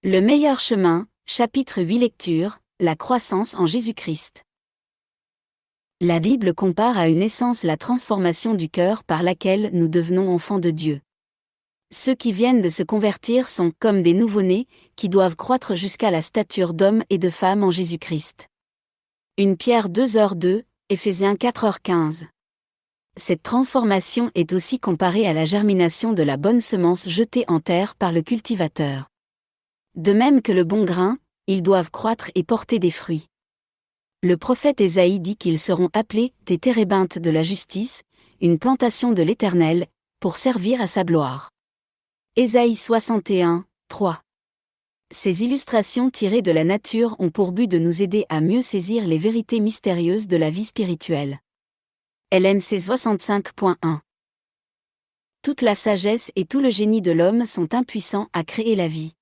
Le meilleur chemin, chapitre 8 lecture, la croissance en Jésus-Christ. La Bible compare à une essence la transformation du cœur par laquelle nous devenons enfants de Dieu. Ceux qui viennent de se convertir sont comme des nouveau-nés, qui doivent croître jusqu'à la stature d'hommes et de femmes en Jésus-Christ. 1 Pierre 2h2, Éphésiens 4h15. Cette transformation est aussi comparée à la germination de la bonne semence jetée en terre par le cultivateur. De même que le bon grain, ils doivent croître et porter des fruits. Le prophète Ésaïe dit qu'ils seront appelés des térébintes de la justice, une plantation de l'Éternel, pour servir à sa gloire. Ésaïe 61, 3. Ces illustrations tirées de la nature ont pour but de nous aider à mieux saisir les vérités mystérieuses de la vie spirituelle. LMC 65.1. Toute la sagesse et tout le génie de l'homme sont impuissants à créer la vie.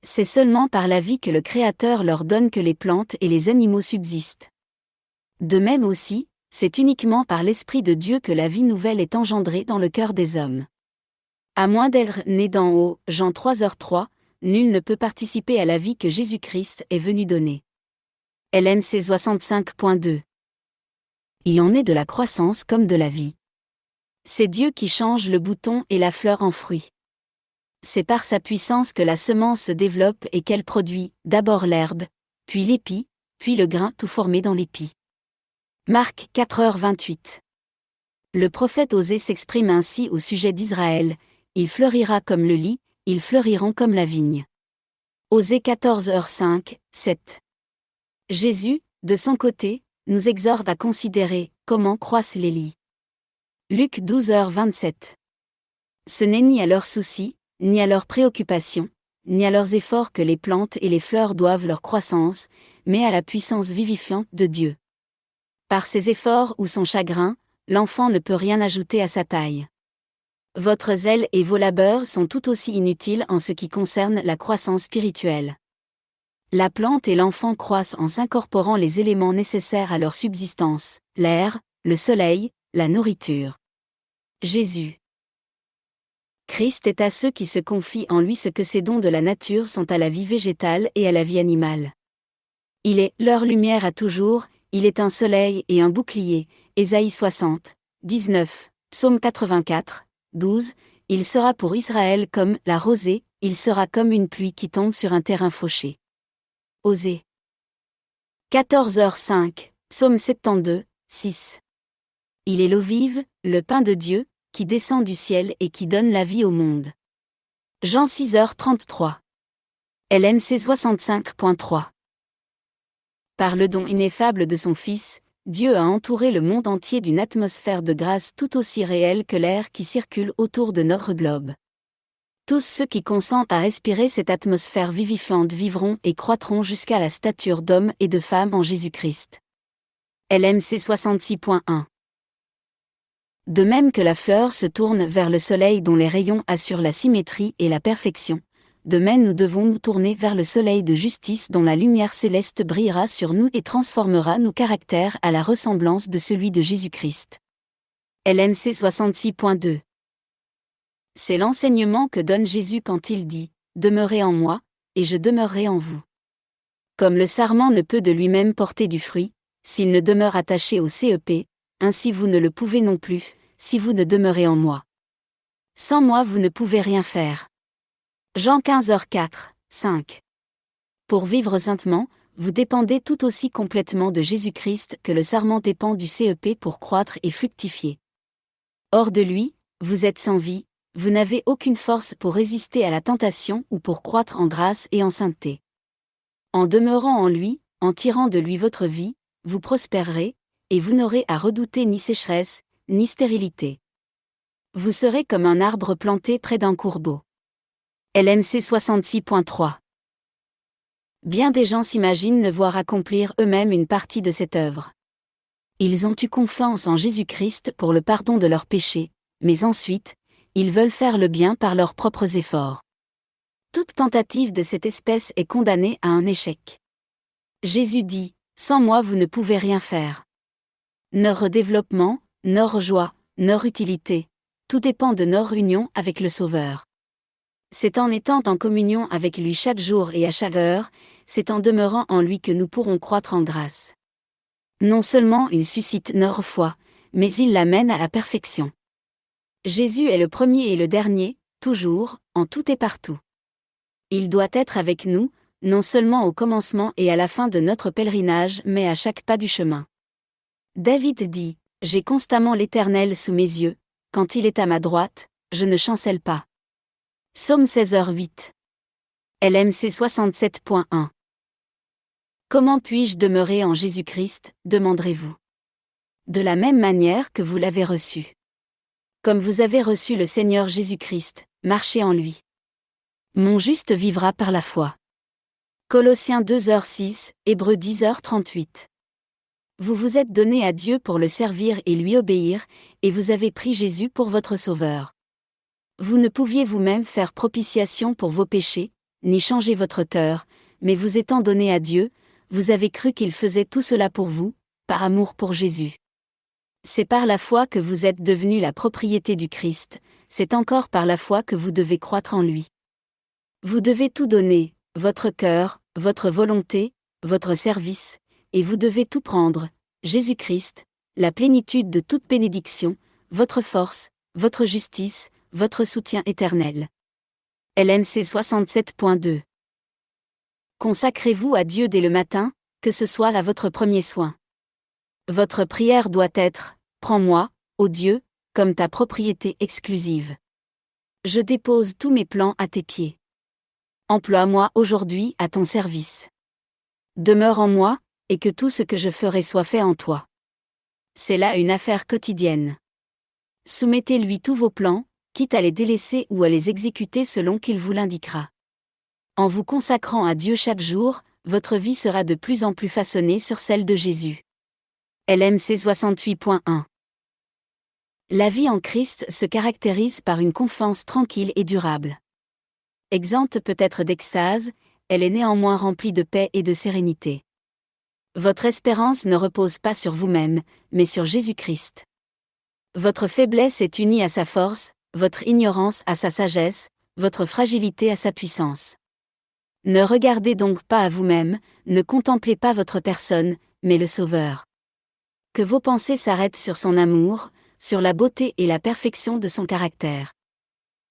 C'est seulement par la vie que le Créateur leur donne que les plantes et les animaux subsistent. De même aussi, c'est uniquement par l'Esprit de Dieu que la vie nouvelle est engendrée dans le cœur des hommes. À moins d'être né d'en haut, Jean 3h3, nul ne peut participer à la vie que Jésus-Christ est venu donner. LMC 65.2. Il en est de la croissance comme de la vie. C'est Dieu qui change le bouton et la fleur en fruit. C'est par sa puissance que la semence se développe et qu'elle produit, d'abord l'herbe, puis l'épi, puis le grain tout formé dans l'épi. Marc 4h28. Le prophète Osée s'exprime ainsi au sujet d'Israël: il fleurira comme le lit, ils fleuriront comme la vigne. Osée 14h5, 7. Jésus, de son côté, nous exhorte à considérer comment croissent les lits. Luc 12h27. Ce n'est ni à leurs soucis, ni à leurs préoccupations, ni à leurs efforts que les plantes et les fleurs doivent leur croissance, mais à la puissance vivifiante de Dieu. Par ses efforts ou son chagrin, l'enfant ne peut rien ajouter à sa taille. Votre zèle et vos labeurs sont tout aussi inutiles en ce qui concerne la croissance spirituelle. La plante et l'enfant croissent en s'incorporant les éléments nécessaires à leur subsistance, l'air, le soleil, la nourriture. Jésus. Christ est à ceux qui se confient en lui ce que ses dons de la nature sont à la vie végétale et à la vie animale. Il est leur lumière à toujours, il est un soleil et un bouclier. Ésaïe 60, 19, Psaume 84, 12, il sera pour Israël comme la rosée, il sera comme une pluie qui tombe sur un terrain fauché. Osée 14h05, Psaume 72, 6. Il est l'eau vive, le pain de Dieu, qui descend du ciel et qui donne la vie au monde. Jean 6h33. LMC 65.3. Par le don ineffable de son Fils, Dieu a entouré le monde entier d'une atmosphère de grâce tout aussi réelle que l'air qui circule autour de notre globe. Tous ceux qui consentent à respirer cette atmosphère vivifiante vivront et croîtront jusqu'à la stature d'hommes et de femmes en Jésus-Christ. LMC 66.1. De même que la fleur se tourne vers le soleil dont les rayons assurent la symétrie et la perfection, de même nous devons nous tourner vers le soleil de justice dont la lumière céleste brillera sur nous et transformera nos caractères à la ressemblance de celui de Jésus-Christ. LMC 66.2. C'est l'enseignement que donne Jésus quand il dit « Demeurez en moi, et je demeurerai en vous ». Comme le sarment ne peut de lui-même porter du fruit, s'il ne demeure attaché au CEP, ainsi vous ne le pouvez non plus, si vous ne demeurez en moi. Sans moi vous ne pouvez rien faire. Jean 15h4, 5. Pour vivre saintement, vous dépendez tout aussi complètement de Jésus-Christ que le sarment dépend du CEP pour croître et fructifier. Hors de lui, vous êtes sans vie, vous n'avez aucune force pour résister à la tentation ou pour croître en grâce et en sainteté. En demeurant en lui, en tirant de lui votre vie, vous prospérerez, et vous n'aurez à redouter ni sécheresse, ni stérilité. Vous serez comme un arbre planté près d'un cours d'eau. LMC 66.3. Bien des gens s'imaginent ne voir accomplir eux-mêmes une partie de cette œuvre. Ils ont eu confiance en Jésus-Christ pour le pardon de leurs péchés, mais ensuite, ils veulent faire le bien par leurs propres efforts. Toute tentative de cette espèce est condamnée à un échec. Jésus dit, « Sans moi vous ne pouvez rien faire. » Notre développement, notre joie, notre utilité, tout dépend de notre union avec le Sauveur. C'est en étant en communion avec lui chaque jour et à chaque heure, c'est en demeurant en lui que nous pourrons croître en grâce. Non seulement il suscite notre foi, mais il l'amène à la perfection. Jésus est le premier et le dernier, toujours, en tout et partout. Il doit être avec nous, non seulement au commencement et à la fin de notre pèlerinage, mais à chaque pas du chemin. David dit, « J'ai constamment l'Éternel sous mes yeux, quand il est à ma droite, je ne chancelle pas. » Psaume 16h8. LMC 67.1. Comment puis-je demeurer en Jésus-Christ, demanderez-vous. De la même manière que vous l'avez reçu. Comme vous avez reçu le Seigneur Jésus-Christ, marchez en lui. Mon juste vivra par la foi. Colossiens 2h6, Hébreux 10h38. Vous vous êtes donné à Dieu pour le servir et lui obéir, et vous avez pris Jésus pour votre Sauveur. Vous ne pouviez vous-même faire propitiation pour vos péchés, ni changer votre cœur, mais vous étant donné à Dieu, vous avez cru qu'il faisait tout cela pour vous, par amour pour Jésus. C'est par la foi que vous êtes devenus la propriété du Christ, c'est encore par la foi que vous devez croître en lui. Vous devez tout donner, votre cœur, votre volonté, votre service, et vous devez tout prendre, Jésus-Christ, la plénitude de toute bénédiction, votre force, votre justice, votre soutien éternel. LMC 67.2. Consacrez-vous à Dieu dès le matin, que ce soit là votre premier soin. Votre prière doit être « Prends-moi, ô Dieu, comme ta propriété exclusive. Je dépose tous mes plans à tes pieds. Emploie-moi aujourd'hui à ton service. Demeure en moi, et que tout ce que je ferai soit fait en toi. » C'est là une affaire quotidienne. Soumettez-lui tous vos plans, quitte à les délaisser ou à les exécuter selon qu'il vous l'indiquera. En vous consacrant à Dieu chaque jour, votre vie sera de plus en plus façonnée sur celle de Jésus. LMC 68.1. La vie en Christ se caractérise par une confiance tranquille et durable. Exempte peut-être d'extase, elle est néanmoins remplie de paix et de sérénité. Votre espérance ne repose pas sur vous-même, mais sur Jésus-Christ. Votre faiblesse est unie à sa force, votre ignorance à sa sagesse, votre fragilité à sa puissance. Ne regardez donc pas à vous-même, ne contemplez pas votre personne, mais le Sauveur. Que vos pensées s'arrêtent sur son amour, sur la beauté et la perfection de son caractère.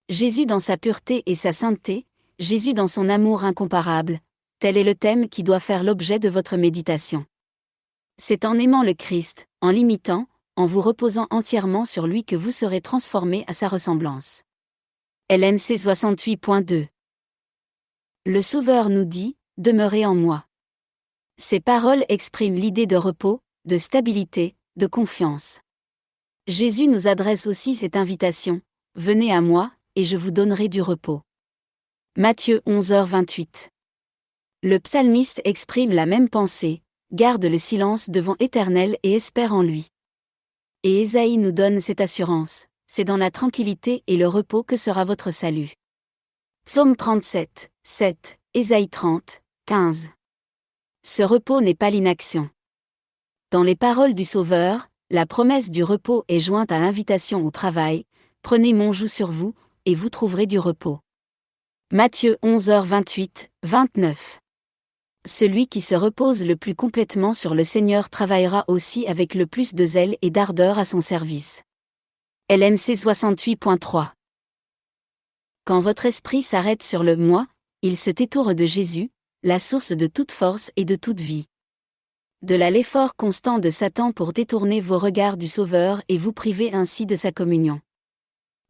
Jésus dans sa pureté et sa sainteté, Jésus dans son amour incomparable, tel est le thème qui doit faire l'objet de votre méditation. C'est en aimant le Christ, en l'imitant, en vous reposant entièrement sur lui que vous serez transformés à sa ressemblance. LMC 68.2. Le Sauveur nous dit « Demeurez en moi ». Ces paroles expriment l'idée de repos, de stabilité, de confiance. Jésus nous adresse aussi cette invitation « Venez à moi, et je vous donnerai du repos ». Matthieu 11h28. Le psalmiste exprime la même pensée, garde le silence devant l'Éternel et espère en lui. Et Ésaïe nous donne cette assurance, c'est dans la tranquillité et le repos que sera votre salut. Psaume 37, 7, Ésaïe 30, 15. Ce repos n'est pas l'inaction. Dans les paroles du Sauveur, la promesse du repos est jointe à l'invitation au travail, prenez mon joug sur vous, et vous trouverez du repos. Matthieu 11h28, 29. Celui qui se repose le plus complètement sur le Seigneur travaillera aussi avec le plus de zèle et d'ardeur à son service. LMC 68.3. Quand votre esprit s'arrête sur le « moi », il se détourne de Jésus, la source de toute force et de toute vie. De là l'effort constant de Satan pour détourner vos regards du Sauveur et vous priver ainsi de sa communion.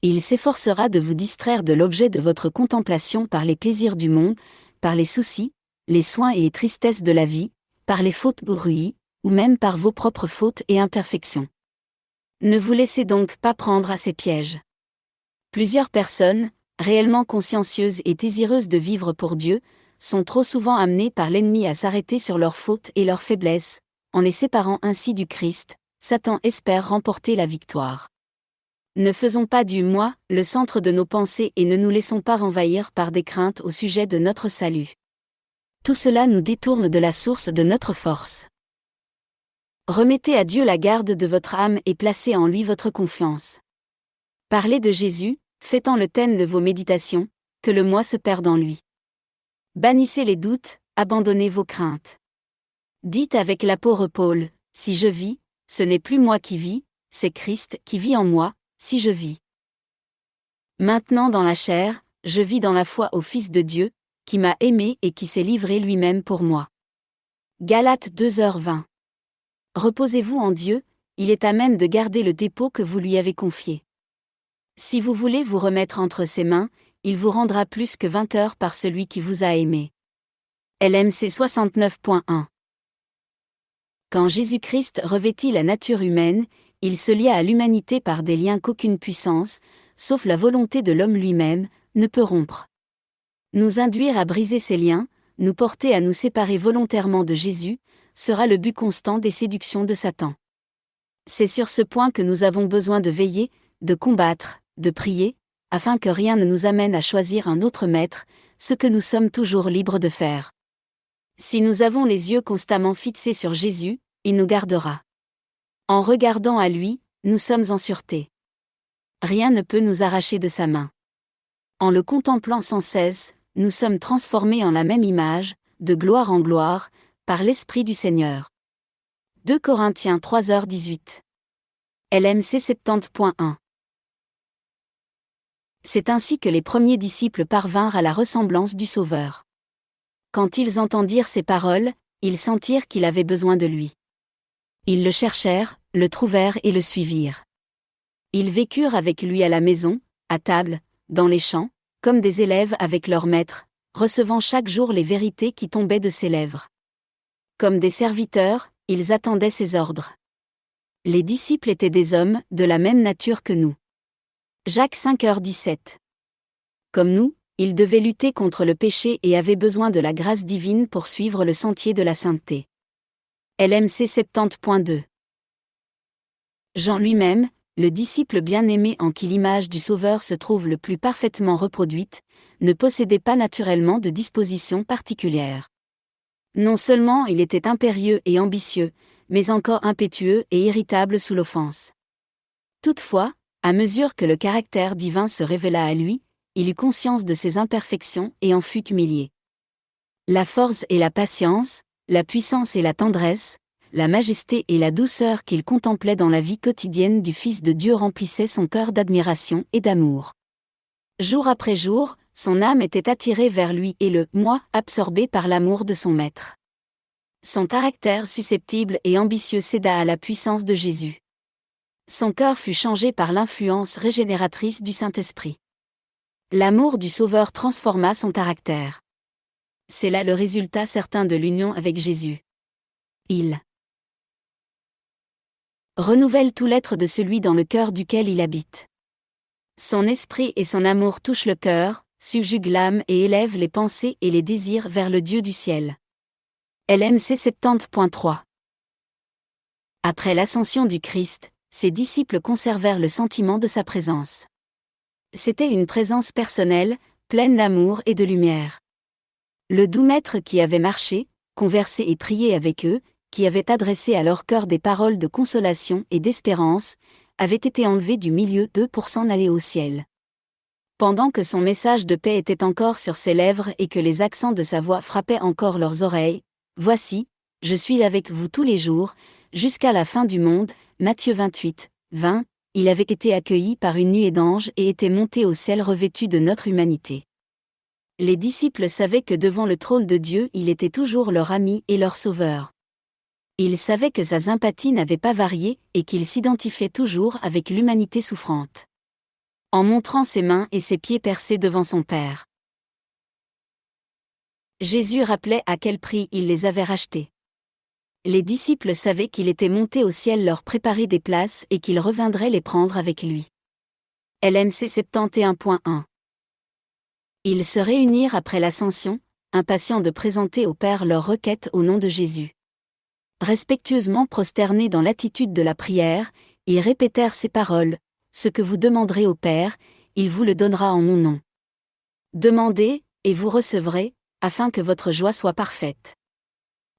Il s'efforcera de vous distraire de l'objet de votre contemplation par les plaisirs du monde, par les soucis, les soins et les tristesses de la vie, par les fautes ou ruis, ou même par vos propres fautes et imperfections. Ne vous laissez donc pas prendre à ces pièges. Plusieurs personnes, réellement consciencieuses et désireuses de vivre pour Dieu, sont trop souvent amenées par l'ennemi à s'arrêter sur leurs fautes et leurs faiblesses, en les séparant ainsi du Christ. Satan espère remporter la victoire. Ne faisons pas du « moi » le centre de nos pensées et ne nous laissons pas envahir par des craintes au sujet de notre salut. Tout cela nous détourne de la source de notre force. Remettez à Dieu la garde de votre âme et placez en lui votre confiance. Parlez de Jésus, faites-en le thème de vos méditations, que le moi se perde en lui. Bannissez les doutes, abandonnez vos craintes. Dites avec l'apôtre Paul, si je vis, ce n'est plus moi qui vis, c'est Christ qui vit en moi, si je vis. Maintenant dans la chair, je vis dans la foi au Fils de Dieu, qui m'a aimé et qui s'est livré lui-même pour moi. Galates 2h20. Reposez-vous en Dieu, il est à même de garder le dépôt que vous lui avez confié. Si vous voulez vous remettre entre ses mains, il vous rendra plus que vainqueur par celui qui vous a aimé. LMC 69.1. Quand Jésus-Christ revêtit la nature humaine, il se lia à l'humanité par des liens qu'aucune puissance, sauf la volonté de l'homme lui-même, ne peut rompre. Nous induire à briser ces liens, nous porter à nous séparer volontairement de Jésus, sera le but constant des séductions de Satan. C'est sur ce point que nous avons besoin de veiller, de combattre, de prier, afin que rien ne nous amène à choisir un autre maître, ce que nous sommes toujours libres de faire. Si nous avons les yeux constamment fixés sur Jésus, il nous gardera. En regardant à lui, nous sommes en sûreté. Rien ne peut nous arracher de sa main. En le contemplant sans cesse, nous sommes transformés en la même image, de gloire en gloire, par l'Esprit du Seigneur. 2 Corinthiens 3h18. LMC 70.1. C'est ainsi que les premiers disciples parvinrent à la ressemblance du Sauveur. Quand ils entendirent ces paroles, ils sentirent qu'il avait besoin de lui. Ils le cherchèrent, le trouvèrent et le suivirent. Ils vécurent avec lui à la maison, à table, dans les champs, comme des élèves avec leur maître, recevant chaque jour les vérités qui tombaient de ses lèvres. Comme des serviteurs, ils attendaient ses ordres. Les disciples étaient des hommes, de la même nature que nous. Jacques 5h17. Comme nous, ils devaient lutter contre le péché et avaient besoin de la grâce divine pour suivre le sentier de la sainteté. LMC 70.2. Jean lui-même, le disciple bien-aimé en qui l'image du Sauveur se trouve le plus parfaitement reproduite, ne possédait pas naturellement de dispositions particulières. Non seulement il était impérieux et ambitieux, mais encore impétueux et irritable sous l'offense. Toutefois, à mesure que le caractère divin se révéla à lui, il eut conscience de ses imperfections et en fut humilié. La force et la patience, la puissance et la tendresse, la majesté et la douceur qu'il contemplait dans la vie quotidienne du Fils de Dieu remplissaient son cœur d'admiration et d'amour. Jour après jour, son âme était attirée vers lui et le « moi » absorbé par l'amour de son Maître. Son caractère susceptible et ambitieux céda à la puissance de Jésus. Son cœur fut changé par l'influence régénératrice du Saint-Esprit. L'amour du Sauveur transforma son caractère. C'est là le résultat certain de l'union avec Jésus. Il renouvelle tout l'être de celui dans le cœur duquel il habite. Son esprit et son amour touchent le cœur, subjuguent l'âme et élèvent les pensées et les désirs vers le Dieu du ciel. LMC 70.3. Après l'ascension du Christ, ses disciples conservèrent le sentiment de sa présence. C'était une présence personnelle, pleine d'amour et de lumière. Le doux maître qui avait marché, conversé et prié avec eux, qui avait adressé à leur cœur des paroles de consolation et d'espérance, avait été enlevé du milieu d'eux pour s'en aller au ciel. Pendant que son message de paix était encore sur ses lèvres et que les accents de sa voix frappaient encore leurs oreilles, « Voici, je suis avec vous tous les jours, jusqu'à la fin du monde » Matthieu 28, 20, il avait été accueilli par une nuée d'anges et était monté au ciel revêtu de notre humanité. Les disciples savaient que devant le trône de Dieu il était toujours leur ami et leur sauveur. Ils savaient que sa sympathie n'avait pas varié et qu'il s'identifiait toujours avec l'humanité souffrante. En montrant ses mains et ses pieds percés devant son Père. Jésus rappelait à quel prix il les avait rachetés. Les disciples savaient qu'il était monté au ciel leur préparer des places et qu'il reviendrait les prendre avec lui. LMC 71.1. Ils se réunirent après l'ascension, impatients de présenter au Père leurs requêtes au nom de Jésus. Respectueusement prosternés dans l'attitude de la prière, ils répétèrent ces paroles, « Ce que vous demanderez au Père, il vous le donnera en mon nom. Demandez, et vous recevrez, afin que votre joie soit parfaite. »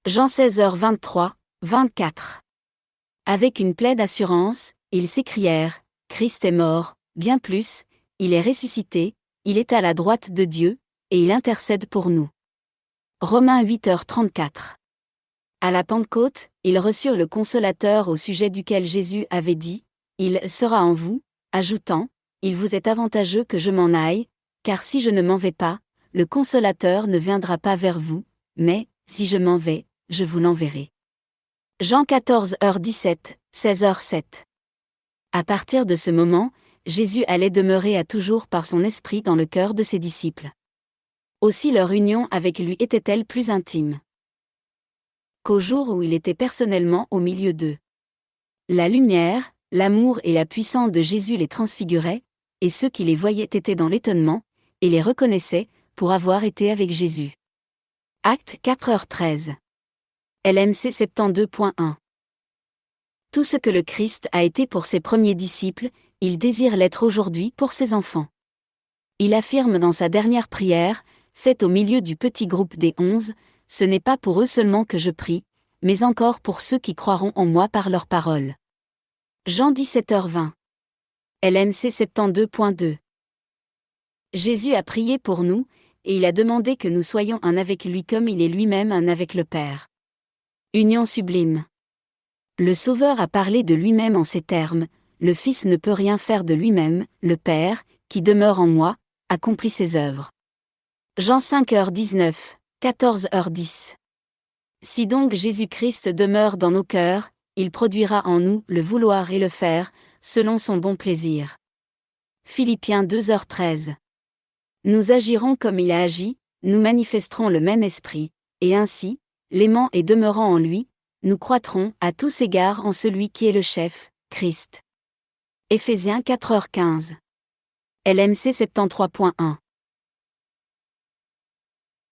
Jean 16h23, 24. Avec une pleine assurance, ils s'écrièrent, « Christ est mort, bien plus, il est ressuscité, il est à la droite de Dieu, et il intercède pour nous. Romains 8h34. À la Pentecôte, ils reçurent le Consolateur au sujet duquel Jésus avait dit « Il sera en vous », ajoutant « Il vous est avantageux que je m'en aille, car si je ne m'en vais pas, le Consolateur ne viendra pas vers vous, mais, si je m'en vais, je vous l'enverrai. » Jean 14h17, 16h07. À partir de ce moment, Jésus allait demeurer à toujours par son esprit dans le cœur de ses disciples. Aussi leur union avec lui était-elle plus intime qu'au jour où il était personnellement au milieu d'eux. La lumière, l'amour et la puissance de Jésus les transfiguraient, et ceux qui les voyaient étaient dans l'étonnement, et les reconnaissaient, pour avoir été avec Jésus. Actes 4h13. LMC 72.1. Tout ce que le Christ a été pour ses premiers disciples, il désire l'être aujourd'hui pour ses enfants. Il affirme dans sa dernière prière, faite au milieu du petit groupe des 11, « Ce n'est pas pour eux seulement que je prie, mais encore pour ceux qui croiront en moi par leur parole. » Jean 17h20. LMC 72.2. Jésus a prié pour nous, et il a demandé que nous soyons un avec lui comme il est lui-même un avec le Père. Union sublime. Le Sauveur a parlé de lui-même en ces termes, « Le Fils ne peut rien faire de lui-même, le Père, qui demeure en moi, accomplit ses œuvres. » Jean 5h19, 14h10. Si donc Jésus-Christ demeure dans nos cœurs, il produira en nous le vouloir et le faire, selon son bon plaisir. Philippiens 2h13. Nous agirons comme il a agi, nous manifesterons le même esprit, et ainsi, l'aimant et demeurant en lui, nous croîtrons à tous égards en celui qui est le chef, Christ. Éphésiens 4h15. LMC 73.1.